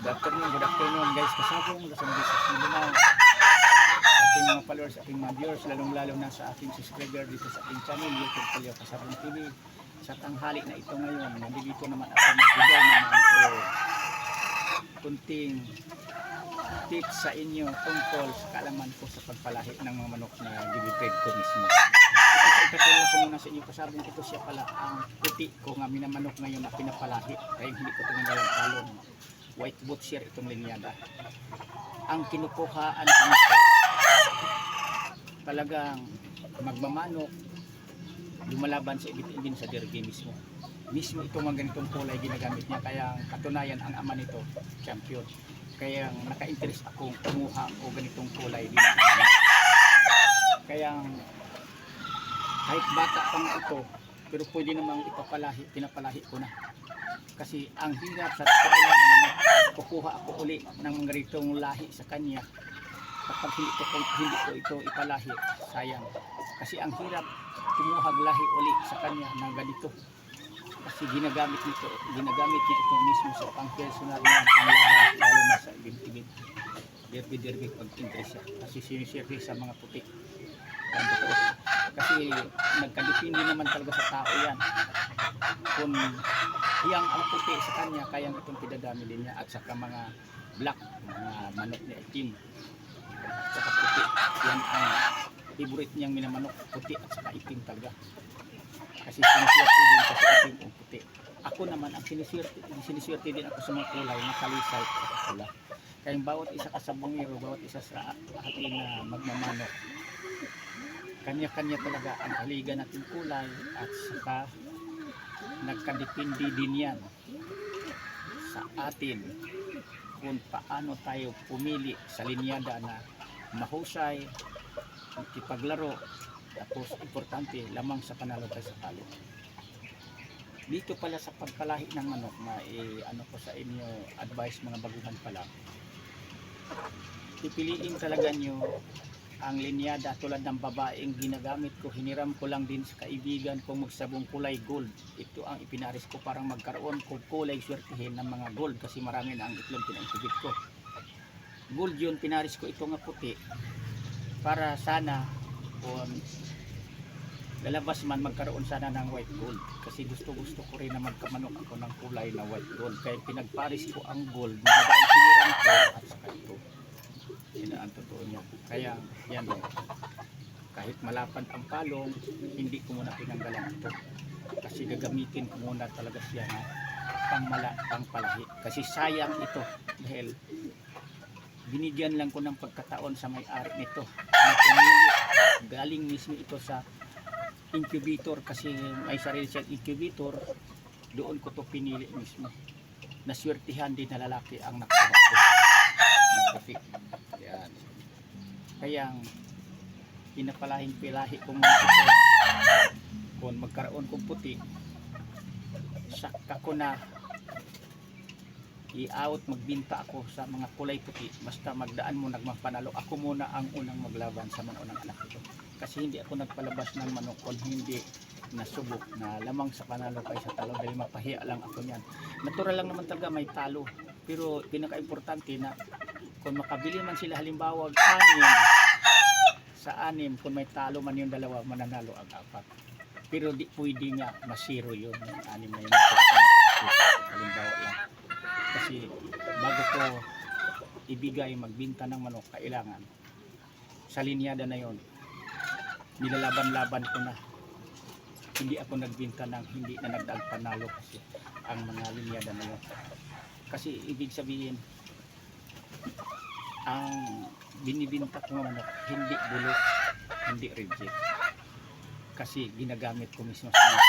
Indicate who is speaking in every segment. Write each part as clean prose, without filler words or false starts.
Speaker 1: Good afternoon guys. Kasabong sa mga sa ating mga followers, sa ating mga viewers, lalong-lalo na sa ating subscriber dito sa ating channel, YouTube Kalyo Kasabong TV. Sa tanghali na ito ngayon, nandito naman ako magbigay naman o kunting tips sa inyo tungkol sa kaalaman ko sa pagpalahi ng mga manok na gibibred ko mismo. Ipatulong ko muna sa inyo kasabong ito siya pala ang puti ko nga minamanok ngayon na pinapalahi kaya hindi ko tinanggalang talong. White butcher itong linyada. Ang kinukuhaan ko nito talagang magmamanok lumalaban sa ibit-ibin sa derby mismo. Mismo itong mga ganitong kulay ginagamit niya kaya katunayan ang ama nito champion. Kaya naka-interest akong kumuha o ganitong kulay din. Kaya kahit bata pa nga ito pero pwede namang ipapalahi, pinapalahi ko na. Kasi ang hirap sa totoo lang na kukuha ako uli ng ganitong lahi sa kanya kapag hindi ko ito ipalahi, sayang. Kasi ang hirap kumuha lahi uli sa kanya ng ganito. Kasi ginagamit niya ito mismo sa pang-personal na panglaban, lalo na sa ibig-ibig. Derby pag-interest siya. Kasi sinisirve sa mga puti. Kasi nagkadepende naman talaga sa tao yan. Kung hiyang ang puti sa kanya, kaya itong pinadami din niya at saka mga black, mga manok ni itim. At saka puti. Yan ang favorite niyang minamanok, puti at saka itim talaga. Kasi siniswerte din kasi itim o puti. Ako naman, ang siniswerte din ako sa mga kulay na kalisay at pula. Kaya bawat isa ka sa bungiro, bawat isa sa ating magmamanok, kanya-kanya talaga ang haligan natin kulay at saka nagkadepende din yan sa atin kung paano tayo pumili sa linyada na mahusay, ipaglaro, tapos importante lamang sa panalo tayo sa talo. Dito pala sa pagpalahi ng manok, ano ko sa inyo advice mga baguhan pala, pipiliin talaga nyo ang linyada tulad ng babaeng ginagamit ko. Hiniram ko lang din sa kaibigan kong magsabong kulay gold. Ito ang ipinaris ko parang magkaroon ko kulay swertihin ng mga gold kasi marami na ang itlog pinag-tubig ko. Gold yun, pinaris ko ito nga puti para sana kung lalabas man magkaroon sana ng white gold kasi gusto ko rin na magkamanok ako ng kulay na white gold kaya pinagparis ko ang gold na babaeng hiniram ko at saka ito. Yan ang totoo niya. Kaya yan o. Kahit malapad ang palong, hindi ko muna pinanggalan ito. Kasi gagamitin ko muna talaga siya na pangpalahi. Kasi sayang ito. Dahil binigyan lang ko ng pagkataon sa may-ari nito. Na pumili, galing mismo ito sa incubator. Kasi may sarili siyang incubator. Doon ko to pinili mismo. Naswertihan din na lalaki ang nakuha ko. Nagkapik. Yan. Kaya pinapalahi ko muna ito kung magkaroon kong puti saka ko na i-out, magbinta ako sa mga kulay puti basta magdaan mo nagmapanalo ako muna ang unang maglaban sa mga unang anak ito kasi hindi ako nagpalabas ng manok kung hindi nasubok na lamang sa panalo kay sa talo dahil mapahiya lang ako niyan. Natural lang naman talaga may talo pero pinaka-importante na kung makabili man sila halimbawa sa anim kung may talo man yung dalawa mananalo ang apat pero di pwede nga masiro yun yung anim na yun halimbawa lang kasi bago ko ibigay magbinta ng manok kailangan sa linyada na yun nilalaban-laban ko na hindi ako nagbinta ng hindi na nagdaang panalo kasi ang mga linyada na yun kasi ibig sabihin ang binibinta ko manok hindi bulok, hindi reject kasi ginagamit ko mismo sa mga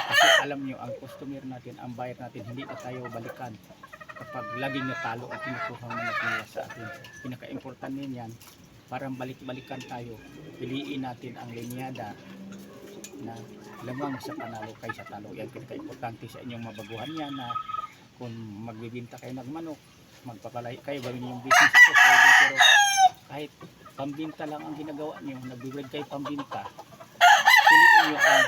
Speaker 1: kasi alam nyo ang customer natin, ang buyer natin hindi na tayo balikan kapag laging natalo at kinukuha manok nila sa atin. Pinaka-important niyan parang balik-balikan tayo, piliin natin ang linyada na lamang sa panalo kaysa talo. Yan pinaka-importante sa inyong mabaguhan yan na kung magbibinta kayo ng manok magpapalahi kayo, gawin niyo yung business ito pero kahit pambinta lang ang ginagawa niyo, nag-breed kayo pambinta, piliin niyo ang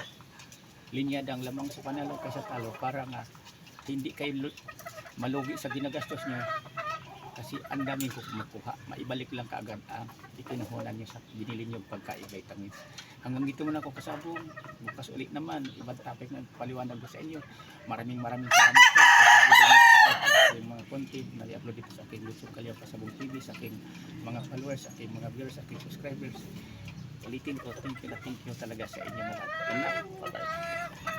Speaker 1: linyadang lamang sa panalo kaysa talo para nga hindi kayo malugi sa ginagastos niyo kasi ang dami ko makuha, maibalik lang kaagad ang ikinuhunan nyo sa binili nyo pagkain vitamins. Hanggang dito muna ako kasabong, bukas ulit naman ibang topic na paliwanag ko sa inyo. Maraming salamat po sa yung mga content na i-upload dito sa aking YouTube Kalya Pasabong TV, sa aking mga followers, sa aking mga viewers, sa aking subscribers. Ulitin ko, thank you talaga sa inyo mga lahat. Bye bye.